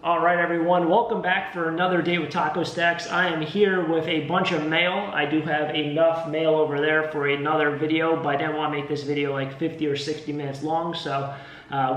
All right, everyone, welcome back for another day with Taco Stacks. I am here with a bunch of mail. I do have enough mail over there for another video, but I didn't want to make this video like 50 or 60 minutes long. So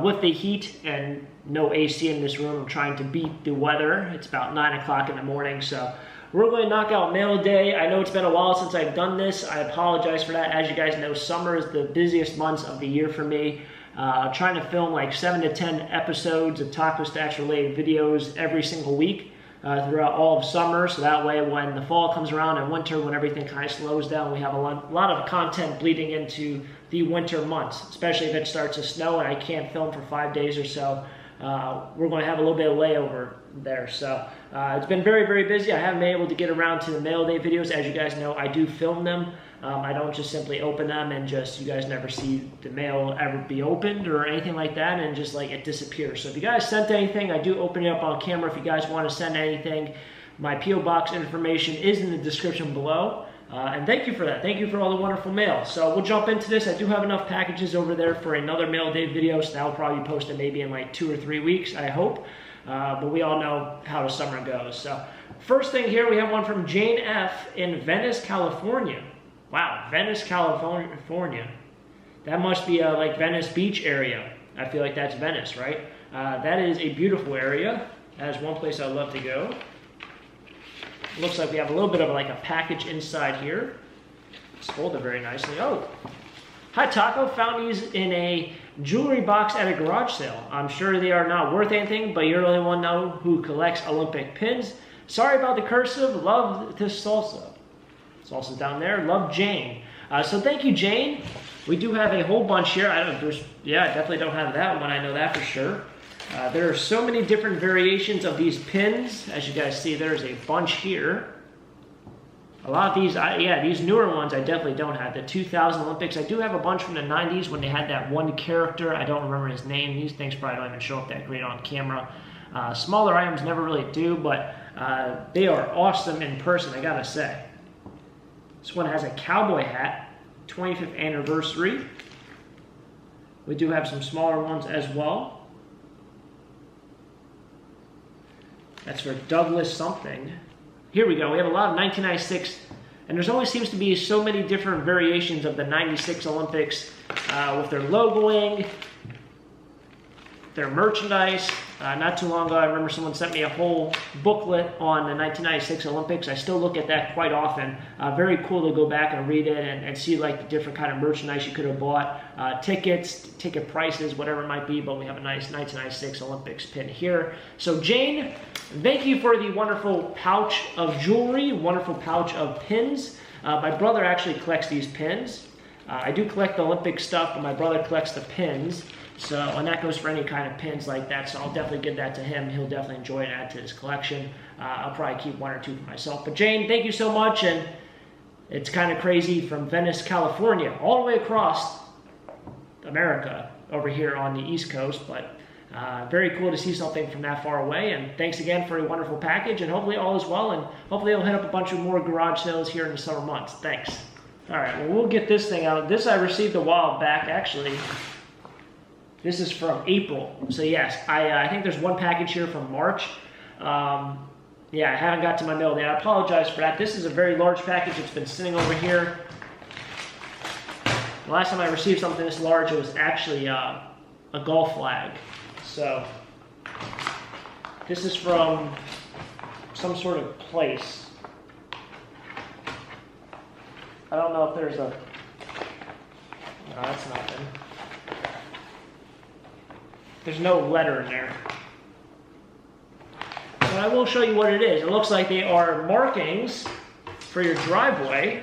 with the heat and no AC in this room, I'm trying to beat the weather. It's about 9 o'clock in the morning, so we're going to knock out mail day. I know it's been a while since I've done this. I apologize for that. As you guys know, summer is the busiest months of the year for me. Trying to film like 7 to 10 episodes of Taco Stacks related videos every single week throughout all of summer. So that way when the fall comes around and winter, when everything kind of slows down, we have a lot of content bleeding into the winter months, especially if it starts to snow and I can't film for 5 days or so. We're going to have a little bit of layover there. So it's been very, very busy. I haven't been able to get around to the mail day videos. As you guys know, I do film them. I don't just simply open them and just, you guys never see the mail ever be opened or anything like that, and just like it disappears. So if you guys sent anything, I do open it up on camera. If you guys want to send anything, my P.O. box information is in the description below. And thank you for that. Thank you for all the wonderful mail. So we'll jump into this. I do have enough packages over there for another mail day video, so that'll probably be posted maybe in like 2 or 3 weeks, I hope. But we all know how the summer goes. So first thing here, we have one from Jane F. in Venice, California. Wow, Venice, California. That must be like Venice Beach area. I feel like that's Venice, right? That is a beautiful area. That is one place I'd love to go. Looks like we have a little bit of like a package inside here. It's folded very nicely. Oh, hi Taco, found these in a jewelry box at a garage sale. I'm sure they are not worth anything, but you're the only one know who collects Olympic pins. Sorry about the cursive, love this salsa. Salsa's down there, love Jane. So thank you, Jane. We do have a whole bunch here. I definitely don't have that one, I know that for sure. There are so many different variations of these pins. As you guys see, there's a bunch here. A lot of these, these newer ones I definitely don't have. The 2000 Olympics, I do have a bunch from the 90s when they had that one character. I don't remember his name. These things probably don't even show up that great on camera. Smaller items never really do, but they are awesome in person, I gotta say. This one has a cowboy hat, 25th anniversary. We do have some smaller ones as well. That's for Douglas something. Here we go. We have a lot of 1996, and there's always seems to be so many different variations of the 96 Olympics with their logoing, their merchandise. Not too long ago, I remember someone sent me a whole booklet on the 1996 Olympics. I still look at that quite often. Very cool to go back and read it and see like the different kind of merchandise you could have bought, tickets, ticket prices, whatever it might be. But we have a nice 1996 Olympics pin here. So Jane, thank you for the wonderful pouch of jewelry, wonderful pouch of pins. My brother actually collects these pins. I do collect the Olympic stuff, but my brother collects the pins. So, and that goes for any kind of pins like that, so I'll definitely give that to him. He'll definitely enjoy it and add to his collection. I'll probably keep 1 or 2 for myself. But Jane, thank you so much, and it's kind of crazy from Venice, California, all the way across America over here on the East Coast, but very cool to see something from that far away, and thanks again for a wonderful package, and hopefully all is well, and hopefully it'll hit up a bunch of more garage sales here in the summer months. Thanks. All right, well, we'll get this thing out. This I received a while back, actually. This is from April. So yes, I think there's one package here from March. I haven't got to my mail yet. I apologize for that. This is a very large package. It's been sitting over here. The last time I received something this large, it was actually a golf flag. So this is from some sort of place. I don't know if there's a... No, that's nothing. There's no letter in there. But I will show you what it is. It looks like they are markings for your driveway,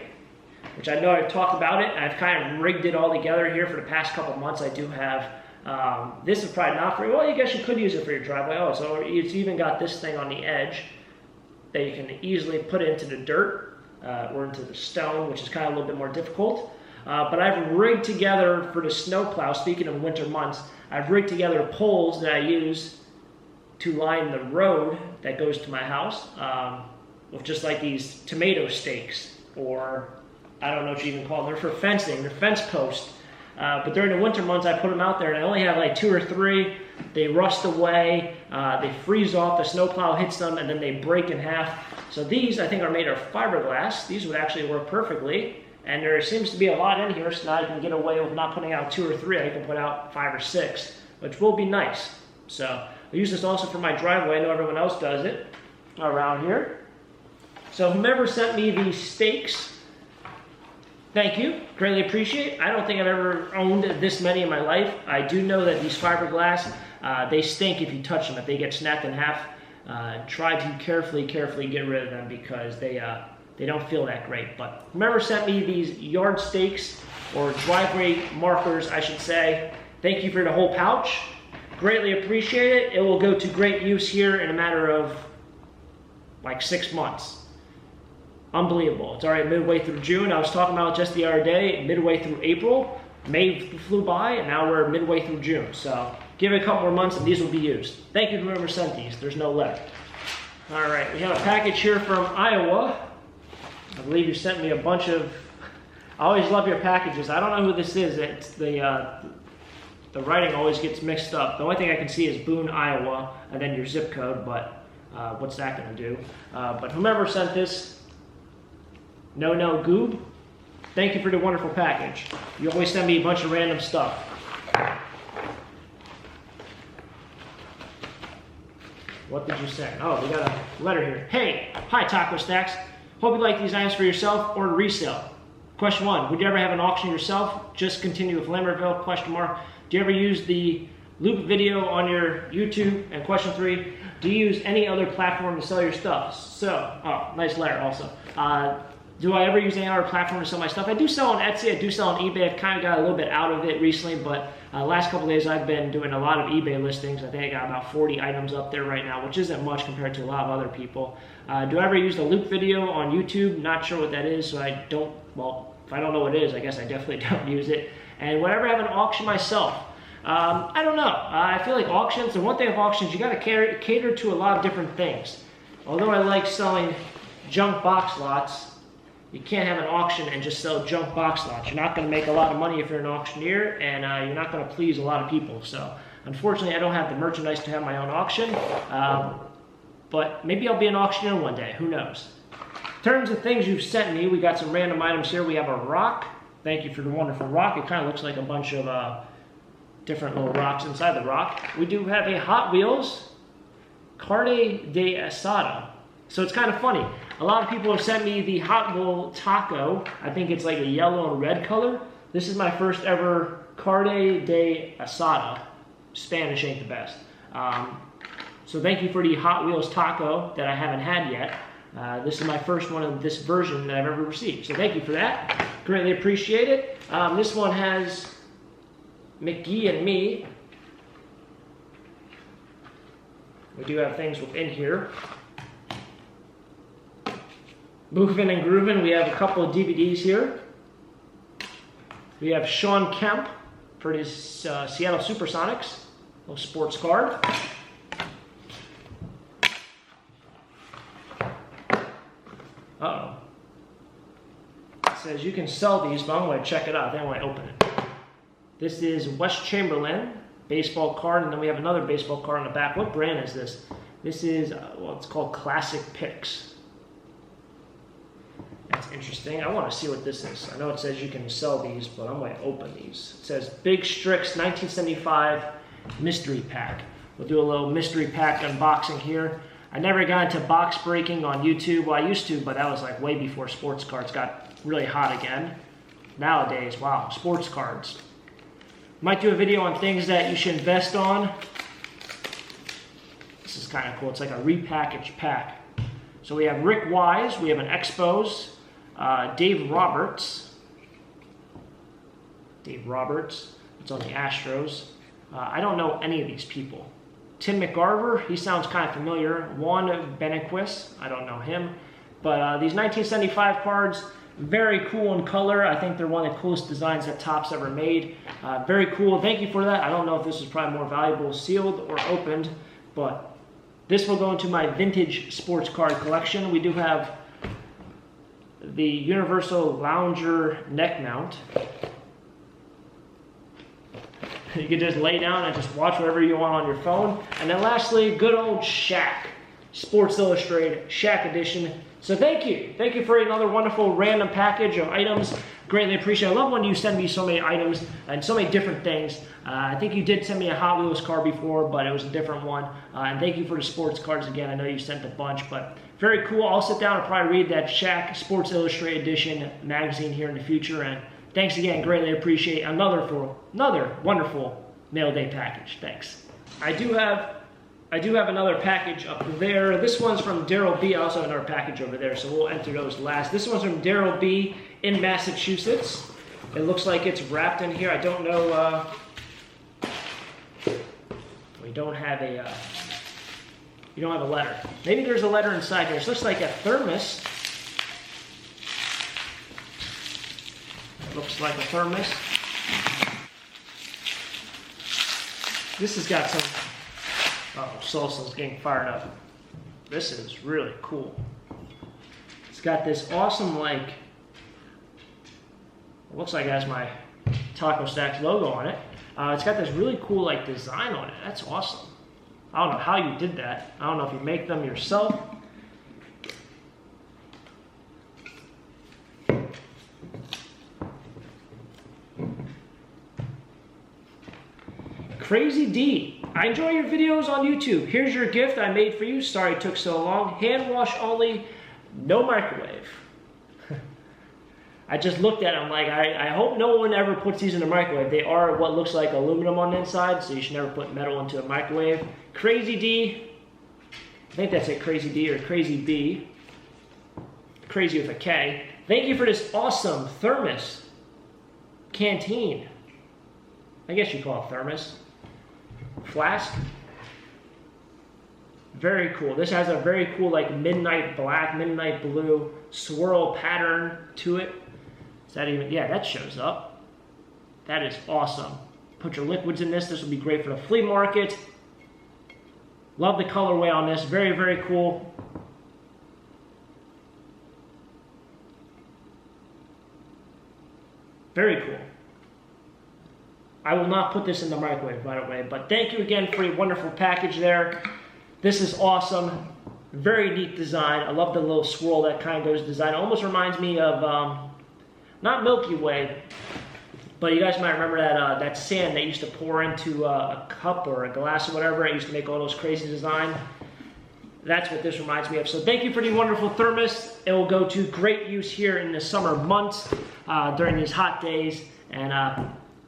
which I know I've talked about it. I've kind of rigged it all together here for the past couple months. I do have, this is probably not for, well, I guess you could use it for your driveway. Oh, so it's even got this thing on the edge that you can easily put into the dirt or into the stone, which is kind of a little bit more difficult. But I've rigged together for the snowplow, speaking of winter months, I've rigged together poles that I use to line the road that goes to my house with just like these tomato stakes, or I don't know what you even call them. They're for fencing, they're fence posts. But during the winter months, I put them out there, and I only have like 2 or 3. they rust away, they freeze off, the snowplow hits them, and then they break in half. So these, I think, are made of fiberglass. These would actually work perfectly. And there seems to be a lot in here, so now you can get away with not putting out 2 or 3. I can put out 5 or 6, which will be nice. So I use this also for my driveway. I know everyone else does it around here. So whomever sent me these stakes, thank you, greatly appreciate it. I don't think I've ever owned this many in my life. I do know that these fiberglass, they stink if you touch them. If they get snapped in half, try to carefully get rid of them because they don't feel that great. But whomever sent me these yard stakes, or driveway markers, I should say, thank you for the whole pouch. Greatly appreciate it. It will go to great use here in a matter of like 6 months. Unbelievable. It's already midway through June. I was talking about it just the other day, midway through April. May flew by, and now we're midway through June. So give it a couple more months and these will be used. Thank you to whoever sent these. There's no left. All right, we have a package here from Iowa. I believe you sent me a bunch of, I always love your packages. I don't know who this is. It's the writing always gets mixed up. The only thing I can see is Boone, Iowa, and then your zip code, but what's that gonna do? But whomever sent this, No Goob, thank you for the wonderful package. You always send me a bunch of random stuff. What did you say? Oh, we got a letter here. Hey, hi Taco Stacks. Hope you like these items for yourself or to resell. Question 1, would you ever have an auction yourself? Just continue with Lambertville, question mark. Do you ever use the loop video on your YouTube? And question 3, do you use any other platform to sell your stuff? So, oh, nice letter also. Do I ever use any other platform to sell my stuff? I do sell on Etsy, I do sell on eBay. I've kind of got a little bit out of it recently, but last couple of days I've been doing a lot of eBay listings. I think I got about 40 items up there right now, which isn't much compared to a lot of other people. Do I ever use the loop video on YouTube? Not sure what that is, so I don't, well, if I don't know what it is, I guess I definitely don't use it. And would I ever have an auction myself? I don't know. I feel like auctions, the one thing with auctions, you got to cater to a lot of different things. Although I like selling junk box lots, you can't have an auction and just sell junk box lots. You're not going to make a lot of money if you're an auctioneer, and you're not going to please a lot of people. So, unfortunately, I don't have the merchandise to have my own auction, but maybe I'll be an auctioneer one day. Who knows? In terms of things you've sent me, we got some random items here. We have a rock. Thank you for the wonderful rock. It kind of looks like a bunch of different little rocks inside the rock. We do have a Hot Wheels Carne de Asada. So it's kind of funny. A lot of people have sent me the Hot Wheel taco. I think it's like a yellow and red color. This is my first ever Carne de Asada. Spanish ain't the best. So thank you for the Hot Wheels taco that I haven't had yet. This is my first one of this version that I've ever received. So thank you for that. Greatly appreciate it. This one has McGee and me. We do have things within here. Moving and Grooving, we have a couple of DVDs here. We have Sean Kemp for his Seattle Supersonics, a little sports card. Uh-oh. It says you can sell these, but I'm going to check it out. Then when I open it. This is West Chamberlain baseball card, and then we have another baseball card on the back. What brand is this? This is, well, it's called Classic Picks. That's interesting. I want to see what this is. I know it says you can sell these, but I'm going to open these. It says Big Strix 1975 Mystery Pack. We'll do a little mystery pack unboxing here. I never got into box breaking on YouTube. Well, I used to, but that was like way before sports cards got really hot again. Nowadays, wow, sports cards. Might do a video on things that you should invest on. This is kind of cool. It's like a repackaged pack. So we have Rick Wise, we have an Expos, Dave Roberts. Dave Roberts, it's on the Astros. I don't know any of these people. Tim McGarver, he sounds kind of familiar. Juan Benequist, I don't know him. But these 1975 cards, very cool in color. I think they're one of the coolest designs that Topps ever made. Very cool, thank you for that. I don't know if this is probably more valuable sealed or opened, but this will go into my vintage sports card collection. We do have the Universal Lounger neck mount. You can just lay down and just watch whatever you want on your phone. And then lastly, good old Shaq, Sports Illustrated Shaq edition. So thank you. Thank you for another wonderful random package of items. Greatly appreciate it. I love when you send me so many items and so many different things. I think you did send me a Hot Wheels car before, but it was a different one. And thank you for the sports cards again. I know you sent a bunch, but very cool. I'll sit down and probably read that Shaq Sports Illustrated Edition magazine here in the future. And thanks again. Greatly appreciate another wonderful mail day package. Thanks. I do have another package up there. This one's from Daryl B. I also have another package over there, so we'll enter those last. This one's from Daryl B. in Massachusetts. It looks like it's wrapped in here. I don't know. We don't have a. You don't have a letter. Maybe there's a letter inside here. This looks like a thermos. It looks like a thermos. This has got some. Oh, salsa's getting fired up. This is really cool. It's got this awesome, like, it looks like it has my Taco Stacks logo on it. It's got this really cool, like, design on it. That's awesome. I don't know how you did that. I don't know if you make them yourself. Crazy D. I enjoy your videos on YouTube. Here's your gift I made for you. Sorry it took so long. Hand wash only, no microwave. I just looked at it. I'm like, I hope no one ever puts these in the microwave. They are what looks like aluminum on the inside, so you should never put metal into a microwave. Crazy D. I think that's it, Crazy D or Crazy B. Crazy with a K. Thank you for this awesome thermos canteen. I guess you call it thermos. Flask. Very cool. This has a very cool, like, midnight black, midnight blue swirl pattern to it. Is that even? Yeah, that shows up. That is awesome. Put your liquids in this. This will be great for the flea market. Love the colorway on this. Very, very cool. Very cool. I will not put this in the microwave, by the way, but thank you again for a wonderful package there. This is awesome. Very neat design. I love the little swirl that kind of goes design. It almost reminds me of, not Milky Way, but you guys might remember that sand they used to pour into a cup or a glass or whatever. It used to make all those crazy designs. That's what this reminds me of. So thank you for the wonderful thermos. It will go to great use here in the summer months during these hot days. And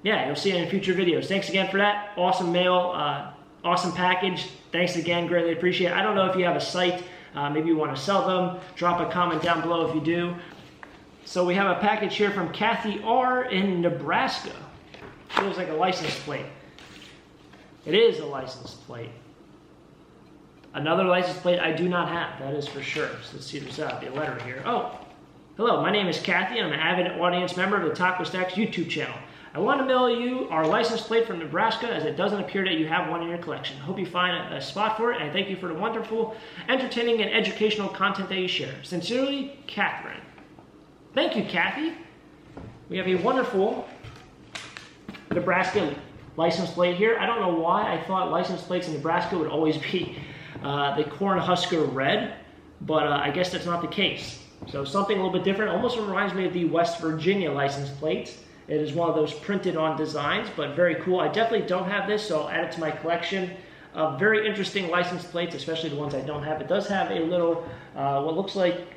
yeah, you'll see it in future videos. Thanks again for that. Awesome mail, awesome package. Thanks again, greatly appreciate it. I don't know if you have a site, maybe you want to sell them. Drop a comment down below if you do. So we have a package here from Kathy R. in Nebraska. Feels like a license plate. It is a license plate. Another license plate I do not have, that is for sure. So let's see, there's a letter here. Oh, hello, my name is Kathy, and I'm an avid audience member of the Taco Stacks YouTube channel. I want to mail you our license plate from Nebraska, as it doesn't appear that you have one in your collection. Hope you find a spot for it, and thank you for the wonderful, entertaining, and educational content that you share. Sincerely, Catherine. Thank you, Kathy. We have a wonderful Nebraska license plate here. I don't know why I thought license plates in Nebraska would always be the Cornhusker red, but I guess that's not the case. So something a little bit different. Almost reminds me of the West Virginia license plates. It is one of those printed on designs, but very cool. I definitely don't have this, so I'll add it to my collection of very interesting license plates, especially the ones I don't have. It does have a little, what looks like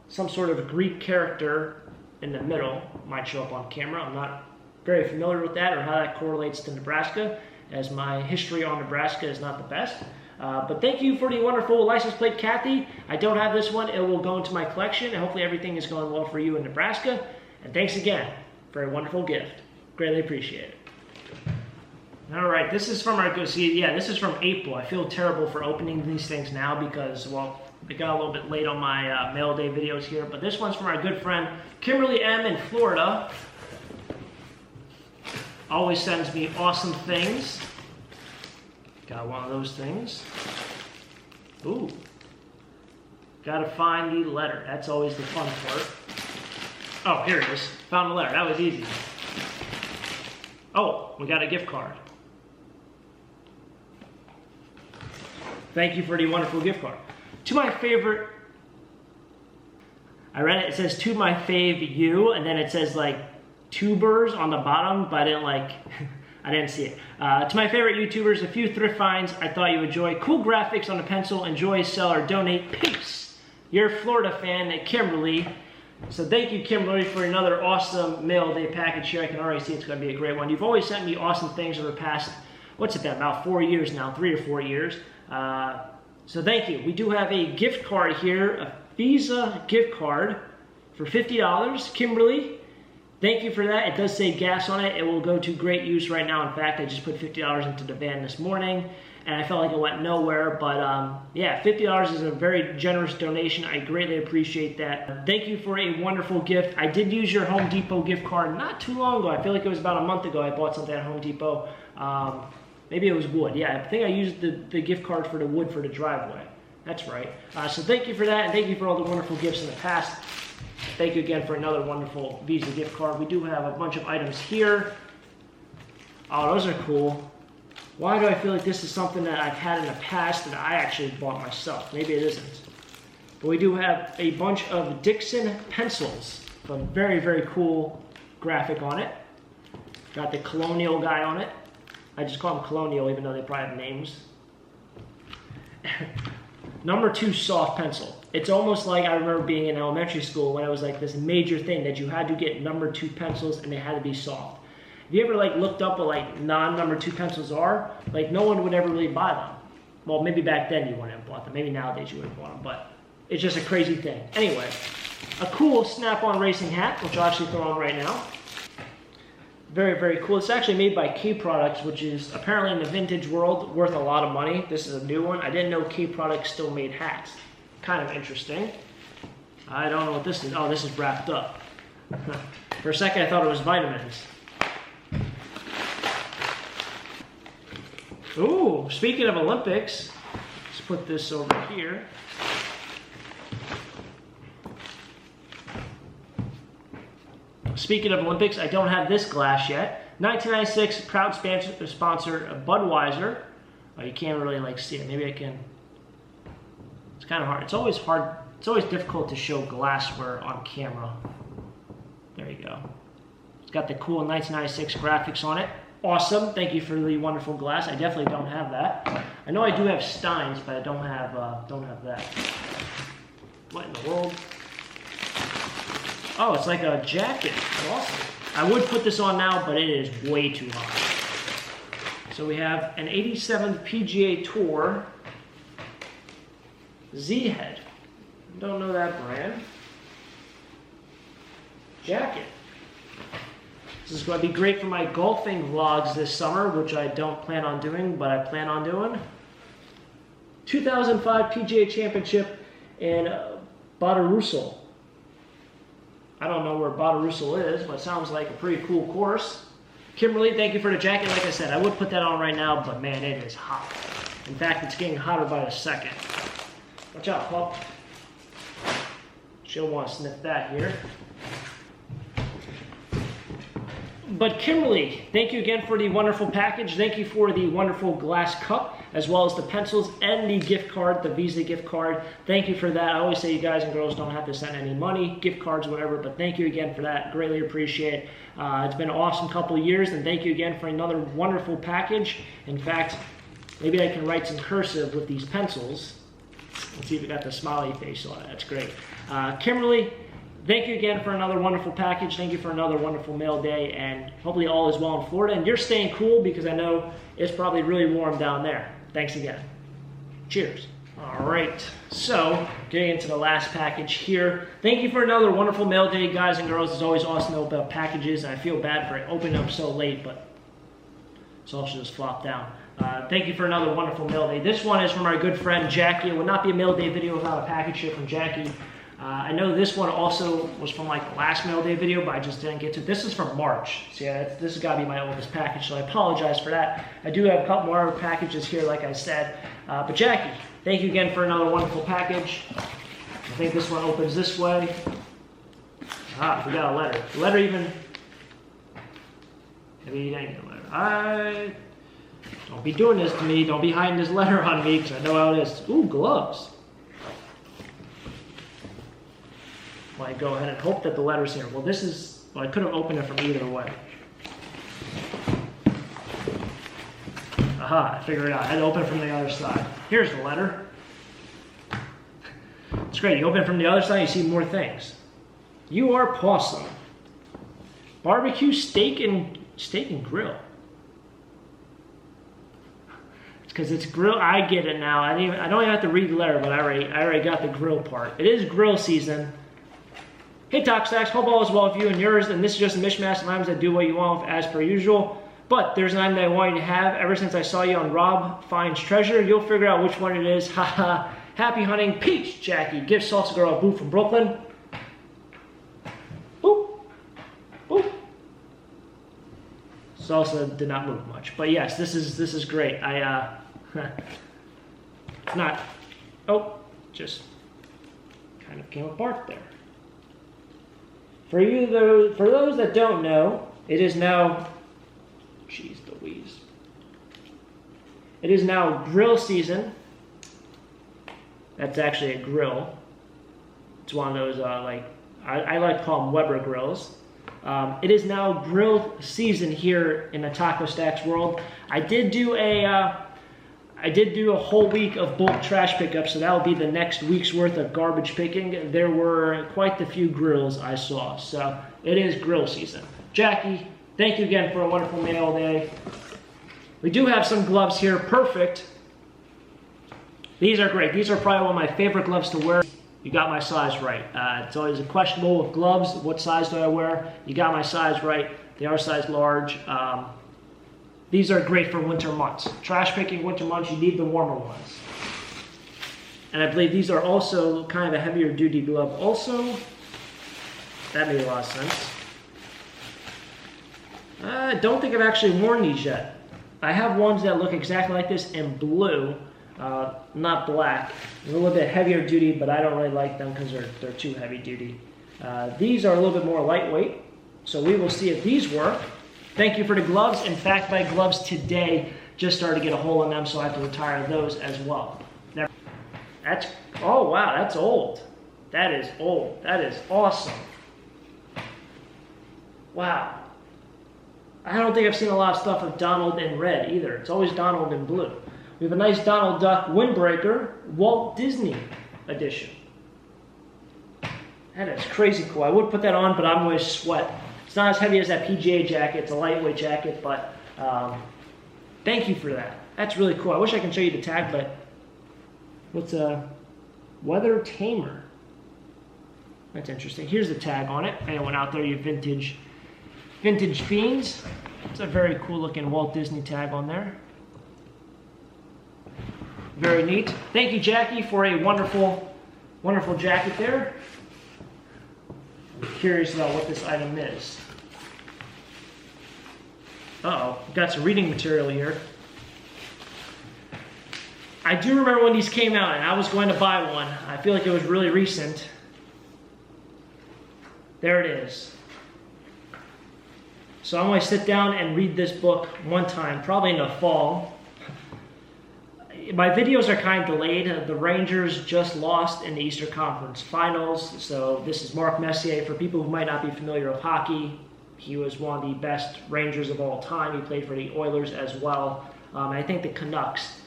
some sort of Greek character in the middle. Might show up on camera. I'm not very familiar with that or how that correlates to Nebraska, as my history on Nebraska is not the best. But thank you for the wonderful license plate, Kathy. I don't have this one. It will go into my collection, and hopefully everything is going well for you in Nebraska. And thanks again for a wonderful gift. Greatly appreciate it. All right, this is from our, this is from April. I feel terrible for opening these things now because, well, it got a little bit late on my mail day videos here, but this one's from our good friend Kimberly M. in Florida. Always sends me awesome things. Got one of those things. Ooh. Gotta find the letter. That's always the fun part. Oh, here it is. Found the letter. That was easy. Oh, we got a gift card. Thank you for the wonderful gift card. To my favorite, I read it, it says to my fave you, and then it says like tubers on the bottom, but I didn't like, I didn't see it. To my favorite YouTubers, a few thrift finds I thought you would enjoy. Cool graphics on the pencil, enjoy, sell, or donate. Peace. You're a Florida fan, Kimberly. So thank you, Kimberly, for another awesome mail day package here. I can already see it's going to be a great one. You've always sent me awesome things over the past, what's it been, about 4 years now, 3 or 4 years. So thank you. We do have a gift card here, a Visa gift card for $50. Kimberly, thank you for that. It does say gas on it. It will go to great use right now. In fact, I just put $50 into the van this morning, and I felt like it went nowhere. But yeah, $50 is a very generous donation. I greatly appreciate that. Thank you for a wonderful gift. I did use your Home Depot gift card not too long ago. I feel like it was about a month ago I bought something at Home Depot. Maybe it was wood. Yeah, I think I used the gift card for the wood for the driveway. That's right. So thank you for that, and thank you for all the wonderful gifts in the past. Thank you again for another wonderful Visa gift card. We do have a bunch of items here. Oh, those are cool. Why do I feel like this is something that I've had in the past that I actually bought myself? Maybe it isn't. But we do have a bunch of Dixon pencils. A very, very cool graphic on it. Got the Colonial guy on it. I just call them Colonial even though they probably have names. Number 2 soft pencil. It's almost like I remember being in elementary school when it was like this major thing that you had to get number 2 pencils and they had to be soft. Have you ever like looked up what like non-number 2 pencils are? Like no one would ever really buy them. Well, maybe back then you wouldn't have bought them. Maybe nowadays you would have bought them, but it's just a crazy thing. Anyway, a cool Snap-on racing hat, which I'll actually throw on right now. Very, very cool. It's actually made by K Products, which is apparently in the vintage world worth a lot of money. This is a new one. I didn't know K Products still made hats. Kind of interesting. I don't know what this is. Oh, this is wrapped up. For a second, I thought it was vitamins. Ooh, speaking of Olympics, let's put this over here. Speaking of Olympics, I don't have this glass yet. 1996, proud sponsor of Budweiser. Oh, you can't really like see it. Maybe I can. It's kind of hard. It's always hard. It's always difficult to show glassware on camera. There you go. It's got the cool 1996 graphics on it. Awesome. Thank you for the wonderful glass. I definitely don't have that. I know I do have Steins, but I don't have that. What in the world? Oh, it's like a jacket. Awesome. I would put this on now, but it is way too hot. So we have an 87th PGA Tour Z-Head. Don't know that brand. Jacket. This is going to be great for my golfing vlogs this summer, which I don't plan on doing, but I plan on doing. 2005 PGA Championship in Badarusal. I don't know where Badarusal is, but it sounds like a pretty cool course. Kimberly, thank you for the jacket. Like I said, I would put that on right now, but man, it is hot. In fact, it's getting hotter by the second. Watch out, pup. She'll want to sniff that here. But Kimberly, thank you again for the wonderful package. Thank you for the wonderful glass cup, as well as the pencils and the gift card, the Visa gift card. Thank you for that. I always say you guys and girls don't have to send any money, gift cards, whatever, but thank you again for that. Greatly appreciate it. It's been an awesome couple of years, and thank you again for another wonderful package. In fact, maybe I can write some cursive with these pencils. Let's see if we got the smiley face on it. That's great. Kimberly, thank you again for another wonderful package. Thank you for another wonderful mail day, and hopefully all is well in Florida. And you're staying cool because I know it's probably really warm down there. Thanks again. Cheers. All right, so getting into the last package here. Thank you for another wonderful mail day, guys and girls. It's always awesome to know about packages, and I feel bad for opening up so late, but it's all should just flop down. Thank you for another wonderful mail day. This one is from our good friend Jackie. It would not be a mail day video without a package here from Jackie. I know this one also was from like the last mail day video, but I just didn't get to it. This is from March. So yeah, this has got to be my oldest package, so I apologize for that. I do have a couple more packages here, like I said. But Jackie, thank you again for another wonderful package. I think this one opens this way. Ah, we got a letter. The letter even... Maybe you didn't get a letter. Don't be doing this to me. Don't be hiding this letter on me, because I know how it is. Ooh, gloves. Well, I go ahead and hope that the letter's here. Well, this is... Well, I could have opened it from either way. Aha, I figured it out. I had to open it from the other side. Here's the letter. It's great. You open it from the other side, you see more things. You are Possum. Barbecue, steak and grill. It's because it's grill. I get it now. I don't even have to read the letter, but I already got the grill part. It is grill season. Hey, Talk Stacks. Hope all is well with you and yours. And this is just a mishmash of items that do what you want as per usual. But there's an item that I want you to have. Ever since I saw you on Rob Finds Treasure, you'll figure out which one it is. Haha. Happy hunting, Peach Jackie. Give Salsa Girl a boot from Brooklyn. Boop. Boop. Salsa did not move much. But yes, this is great. It's not... Oh, just kind of came apart there. For those that don't know, it is now... Jeez Louise. It is now grill season. That's actually a grill. It's one of those, I like to call them Weber grills. It is now grill season here in the Taco Stacks world. I did do a whole week of bulk trash pickup, so that will be the next week's worth of garbage picking. There were quite a few grills I saw, so it is grill season. Jackie, thank you again for a wonderful mail day. We do have some gloves here, perfect. These are great. These are probably one of my favorite gloves to wear. You got my size right. It's always a questionable with gloves. What size do I wear? You got my size right. They are size large. These are great for winter months. Trash picking winter months, you need the warmer ones. And I believe these are also kind of a heavier duty glove also. That made a lot of sense. I don't think I've actually worn these yet. I have ones that look exactly like this in blue. Not black. A little bit heavier duty, but I don't really like them because they're too heavy duty. These are a little bit more lightweight, so we will see if these work. Thank you for the gloves. In fact, my gloves today just started to get a hole in them, so I have to retire those as well. Oh wow, that's old. That is old. That is awesome. Wow. I don't think I've seen a lot of stuff of Donald in red either. It's always Donald in blue. We have a nice Donald Duck Windbreaker Walt Disney edition. That is crazy cool. I would put that on, but I'm going to sweat. It's not as heavy as that PGA jacket. It's a lightweight jacket, but thank you for that. That's really cool. I wish I could show you the tag, but what's a Weather Tamer? That's interesting. Here's the tag on it. Anyone out there, you vintage fiends? It's a very cool looking Walt Disney tag on there. Very neat. Thank you, Jackie, for a wonderful, wonderful jacket there. I'm curious about what this item is. Uh-oh, got some reading material here. I do remember when these came out, and I was going to buy one. I feel like it was really recent. There it is. So I'm going to sit down and read this book one time, probably in the fall. My videos are kind of delayed. The Rangers just lost in the Eastern Conference Finals. So this is Mark Messier. For people who might not be familiar with hockey, he was one of the best Rangers of all time. He played for the Oilers as well. I think the Canucks.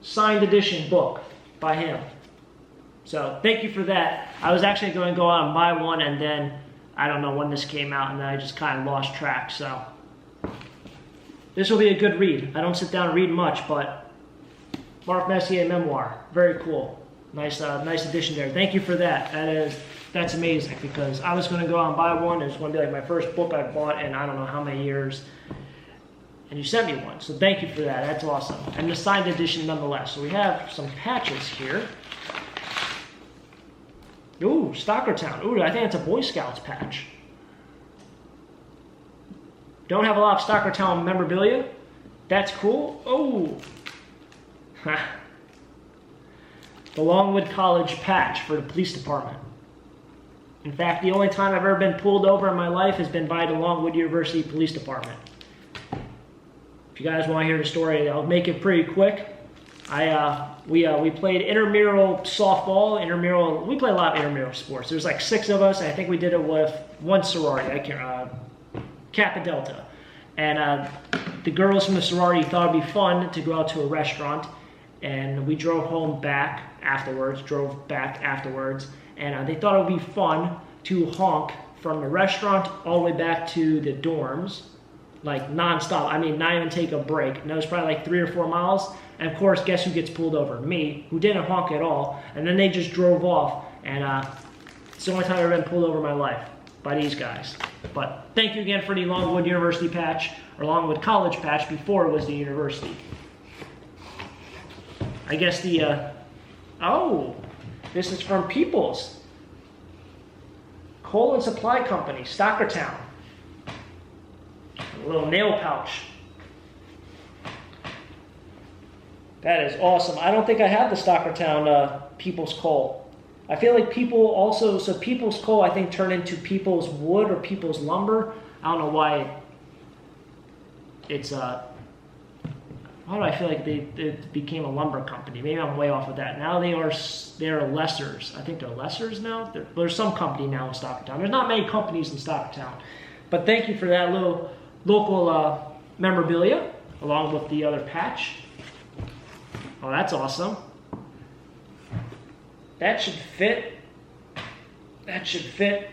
Signed edition book by him. So thank you for that. I was actually going to go out and buy one, and then I don't know when this came out, and then I just kind of lost track. So this will be a good read. I don't sit down and read much, but Mark Messier memoir, very cool. Nice addition there. Thank you for that. That's amazing, because I was going to go out and buy one. It was going to be like my first book I bought in I don't know how many years. And you sent me one, so thank you for that. That's awesome. And the signed edition nonetheless. So we have some patches here. Ooh, STOCKERTOWN. Ooh, I think it's a Boy Scouts patch. Don't have a lot of STOCKERTOWN memorabilia. That's cool. Oh. The Longwood College patch for the police department. In fact, the only time I've ever been pulled over in my life has been by the Longwood University Police Department. If you guys want to hear the story, I'll make it pretty quick. We played intramural softball. We play a lot of intramural sports. There's like 6 of us. And I think we did it with one sorority. Kappa Delta. And the girls from the sorority thought it'd be fun to go out to a restaurant, and we drove back afterwards, and they thought it would be fun to honk from the restaurant all the way back to the dorms, like nonstop. I mean, not even take a break. And that was probably like 3 or 4 miles. And of course, guess who gets pulled over? Me, who didn't honk at all. And then they just drove off, and it's the only time I've ever been pulled over in my life by these guys. But thank you again for the Longwood University patch, or Longwood College patch before it was the university. I guess oh, this is from People's. Coal and Supply Company, Stockertown. A little nail pouch. That is awesome. I don't think I have the Stockertown People's Coal. I feel like People's Coal, I think, turned into People's Wood or People's Lumber. I don't know why it's, why do I feel like it became a lumber company? Maybe I'm way off with that. Now they're lessers. I think they're lessers now. There's some company now in Stockertown. There's not many companies in Stockertown. But thank you for that little local memorabilia, along with the other patch. Oh, that's awesome. That should fit. That should fit.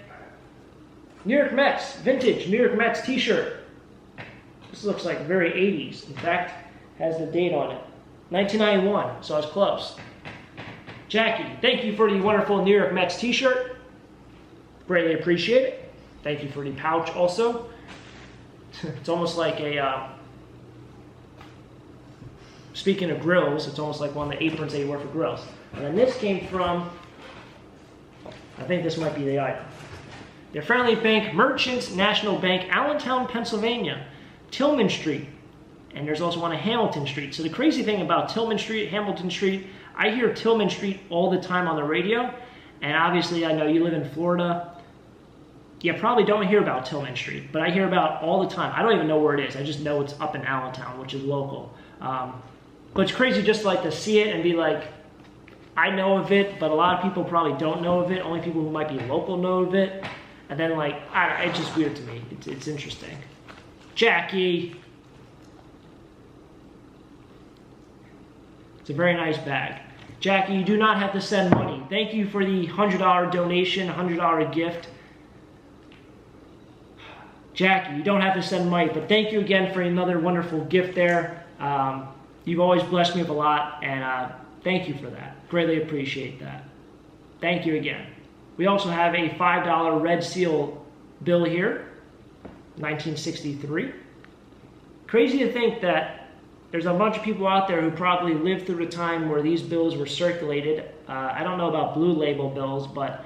New York Mets, vintage New York Mets t-shirt. This looks like very 80s. In fact, has the date on it. 1991, so I was close. Jackie, thank you for the wonderful New York Mets t-shirt. Greatly appreciate it. Thank you for the pouch also. It's almost like a, speaking of grills, it's almost like one of the aprons that you wear for grills. And then this came from, I think this might be the item. The Friendly Bank Merchants National Bank, Allentown, Pennsylvania, Tillman Street. And there's also one on Hamilton Street. So the crazy thing about Tillman Street, Hamilton Street, I hear Tillman Street all the time on the radio. And obviously I know you live in Florida. You probably don't hear about Tillman Street, but I hear about all the time. I don't even know where it is. I just know it's up in Allentown, which is local. But it's crazy just like to see it and be like, I know of it, but a lot of people probably don't know of it. Only people who might be local know of it. And then like, it's just weird to me. It's interesting. Jackie. It's a very nice bag. Jackie, you do not have to send money. Thank you for the $100 donation, $100 gift. Jackie, you don't have to send money, but thank you again for another wonderful gift there. You've always blessed me with a lot, and thank you for that. Greatly appreciate that. Thank you again. We also have a $5 Red Seal bill here, 1963. Crazy to think that there's a bunch of people out there who probably lived through the time where these bills were circulated. I don't know about blue label bills, but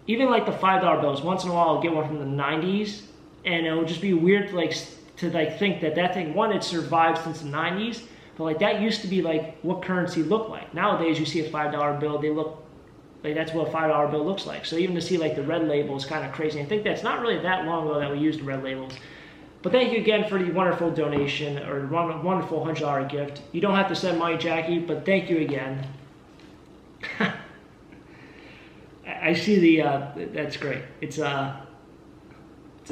even like the $5 bills, once in a while I'll get one from the 90s, and it would just be weird to think that thing, one, it survived since the 90s, but like that used to be like what currency looked like. Nowadays you see a $5 bill, they look like that's what a $5 bill looks like. So even to see like the red label is kind of crazy. I think that's not really that long ago that we used red labels. But thank you again for the wonderful donation, or wonderful $100 gift. You don't have to send money, Jackie, but thank you again. I see the, that's great. It's a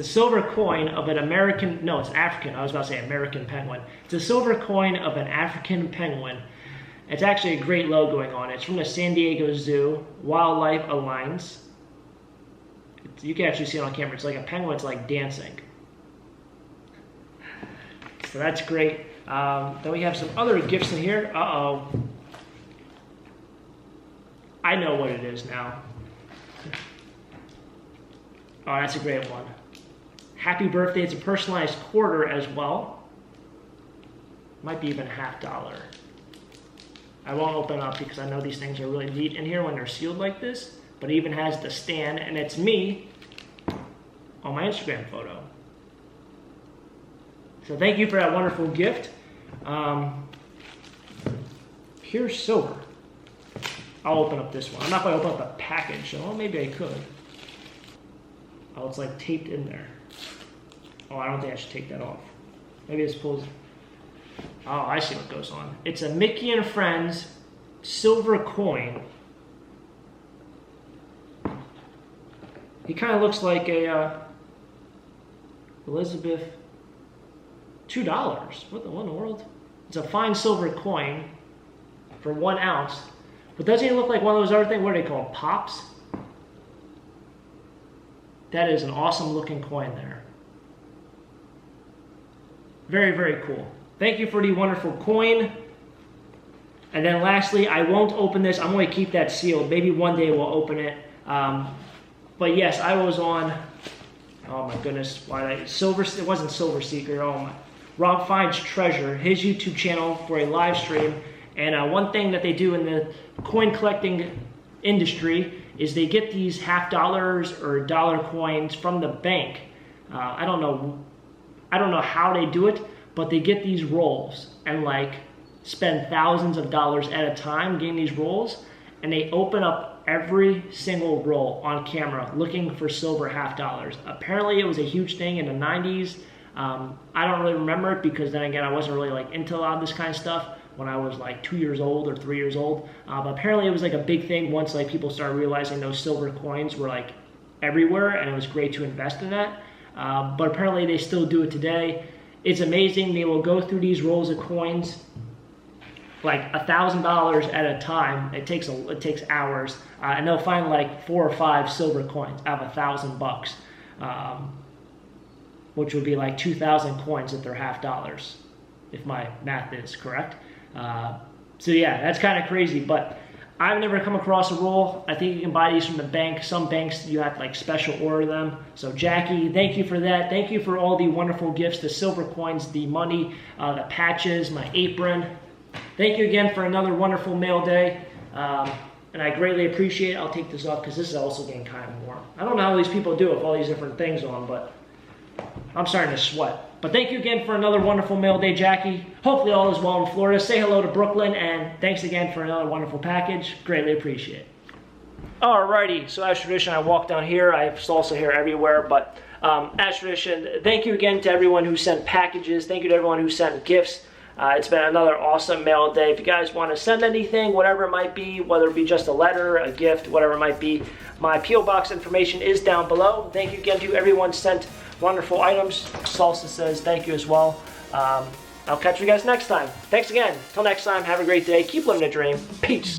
silver coin of an American, no, it's African. I was about to say American penguin. It's a silver coin of an African penguin. It's actually a great logo going on. It's from the San Diego Zoo Wildlife Alliance. You can actually see it on camera. It's like a penguin. It's like dancing. So that's great. Then we have some other gifts in here. Uh-oh. I know what it is now. Oh, that's a great one. Happy birthday. It's a personalized quarter as well. Might be even $50. I won't open it up because I know these things are really neat in here when they're sealed like this. But it even has the stand, and it's me on my Instagram photo. So thank you for that wonderful gift. Pure silver. I'll open up this one. I'm not going to open up the package, so maybe I could. Oh, it's like taped in there. Oh, I don't think I should take that off. Maybe this pulls. Oh, I see what goes on. It's a Mickey and Friends silver coin. He kind of looks like a Elizabeth. $2. What in the world? It's a fine silver coin for 1 ounce. But doesn't he look like one of those other things? What are they called? Pops? That is an awesome looking coin there. Very, very cool. Thank you for the wonderful coin. And then lastly, I won't open this. I'm going to keep that sealed. Maybe one day we'll open it. But yes, I was on, oh my goodness, it wasn't Silver Seeker, oh my, Rob Finds Treasure, his YouTube channel for a live stream. And one thing that they do in the coin collecting industry is they get these $50 or dollar coins from the bank. I don't know how they do it, but they get these rolls and like spend thousands of dollars at a time getting these rolls, and they open up every single roll on camera looking for silver $50. Apparently it was a huge thing in the 90s. I don't really remember it because then again I wasn't really like into a lot of this kind of stuff when I was like 2 years old or 3 years old. But apparently it was like a big thing once like people started realizing those silver coins were like everywhere, and it was great to invest in that. But apparently they still do it today. It's amazing. They will go through these rolls of coins like $1,000 at a time. It takes hours, and they'll find like 4 or 5 silver coins out of $1,000, which would be like 2,000 coins if they're $50, if my math is correct. So yeah, that's kind of crazy, but I've never come across a roll. I think you can buy these from the bank. Some banks, you have to like special order them. So Jackie, thank you for that. Thank you for all the wonderful gifts, the silver coins, the money, the patches, my apron. Thank you again for another wonderful mail day. And I greatly appreciate it. I'll take this off because this is also getting kind of warm. I don't know how these people do it with all these different things on, but I'm starting to sweat. But thank you again for another wonderful mail day, Jackie. Hopefully all is well in Florida. Say hello to Brooklyn, and thanks again for another wonderful package. Greatly appreciate it. Alrighty, so as tradition, I walk down here. I have salsa hair everywhere, but as tradition, thank you again to everyone who sent packages. Thank you to everyone who sent gifts. It's been another awesome mail day. If you guys want to send anything, whatever it might be, whether it be just a letter, a gift, whatever it might be, my P.O. Box information is down below. Thank you again to everyone sent wonderful items. Salsa says thank you as well. I'll catch you guys next time. Thanks again. Till next time, have a great day. Keep living the dream. Peace.